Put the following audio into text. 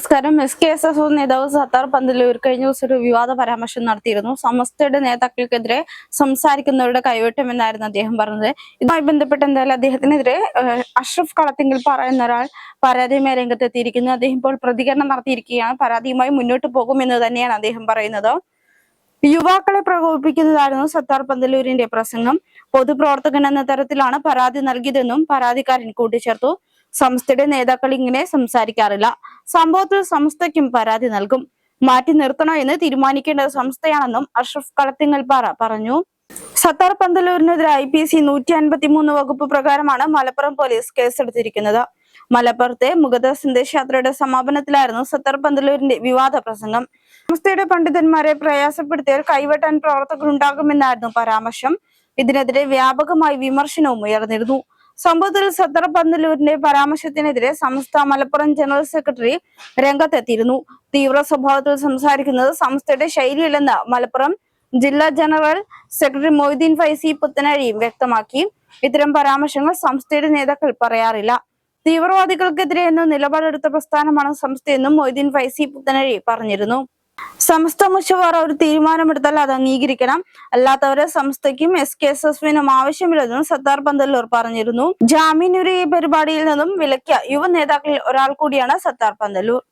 നമസ്കാരം. SKSS നേതാവ് സത്താർ പന്തല്ലൂർ കഴിഞ്ഞ ദിവസം ഒരു വിവാദ പരാമർശം നടത്തിയിരുന്നു. സമസ്തയുടെ നേതാക്കൾക്കെതിരെ സംസാരിക്കുന്നവരുടെ കൈവെട്ടുമെന്നായിരുന്നു അദ്ദേഹം പറഞ്ഞത്. ഇതുമായി ബന്ധപ്പെട്ട് എന്തായാലും അദ്ദേഹത്തിനെതിരെ അഷ്റഫ് കളത്തിങ്കൽ പറയുന്ന ഒരാൾ പരാതിയുമായി രംഗത്തെത്തിയിരിക്കുന്നു. അദ്ദേഹം ഇപ്പോൾ പ്രതികരണം നടത്തിയിരിക്കുകയാണ്. പരാതിയുമായി മുന്നോട്ട് പോകുമെന്ന് തന്നെയാണ് അദ്ദേഹം പറയുന്നത്. യുവാക്കളെ പ്രകോപിപ്പിക്കുന്നതായിരുന്നു സത്താർ പന്തല്ലൂരിന്റെ പ്രസംഗം. പൊതുപ്രവർത്തകൻ എന്ന തരത്തിലാണ് പരാതി നൽകിയതെന്നും പരാതിക്കാരൻ കൂട്ടിച്ചേർത്തു. സംസ്ഥയുടെ നേതാക്കൾ ഇങ്ങനെ സംസാരിക്കാറില്ല. സംഭവത്തിൽ സംസ്ഥയ്ക്കും പരാതി നൽകും. മാറ്റി നിർത്തണോ എന്ന് തീരുമാനിക്കേണ്ടത് സംസ്ഥയാണെന്നും അഷ്റഫ് കളത്തിങ്ങൽപ്പാറ പറഞ്ഞു. സത്താർ പന്തല്ലൂരിനെതിരെ IPC 153 വകുപ്പ് പ്രകാരമാണ് മലപ്പുറം പോലീസ് കേസെടുത്തിരിക്കുന്നത്. മലപ്പുറത്തെ മുഗത സന്ദേശയാത്രയുടെ സമാപനത്തിലായിരുന്നു സത്താർ പന്തല്ലൂരിന്റെ വിവാദ പ്രസംഗം. സംസ്ഥയുടെ പണ്ഡിതന്മാരെ പ്രയാസപ്പെടുത്തിയാൽ കൈവെട്ടാൻ പ്രവർത്തകരുണ്ടാകുമെന്നായിരുന്നു പരാമർശം. ഇതിനെതിരെ വ്യാപകമായി വിമർശനവും ഉയർന്നിരുന്നു. സംഭവത്തിൽ സത്താർ പന്തല്ലൂരിന്റെ പരാമർശത്തിനെതിരെ സംസ്ഥ മലപ്പുറം ജനറൽ സെക്രട്ടറി രംഗത്തെത്തിയിരുന്നു. തീവ്ര സ്വഭാവത്തിൽ സംസാരിക്കുന്നത് സംസ്ഥയുടെ ശൈലിയല്ലെന്ന് മലപ്പുറം ജില്ലാ ജനറൽ സെക്രട്ടറി മൊയ്തീൻ ഫൈസി പുത്തനഴിയും വ്യക്തമാക്കി. ഇത്തരം പരാമർശങ്ങൾ സംസ്ഥയുടെ നേതാക്കൾ പറയാറില്ല. തീവ്രവാദികൾക്കെതിരെ എന്ന നിലപാടെടുത്ത പ്രസ്ഥാനമാണ് സംസ്ഥയെന്നും മൊയ്തീൻ ഫൈസി പുത്തനഴി പറഞ്ഞിരുന്നു. സംസ്ഥ മുഷവറ ഒരു തീരുമാനമെടുത്താൽ അത് അംഗീകരിക്കണം, അല്ലാത്തവരെ സംസ്ഥയ്ക്കും SKSSനും ആവശ്യമില്ലെന്നും സത്താർ പന്തല്ലൂർ പറഞ്ഞിരുന്നു. ജാമ്യനുരി പരിപാടിയിൽ നിന്നും വിലക്കിയ യുവ നേതാക്കളിൽ ഒരാൾ കൂടിയാണ് സത്താർ പന്തല്ലൂർ.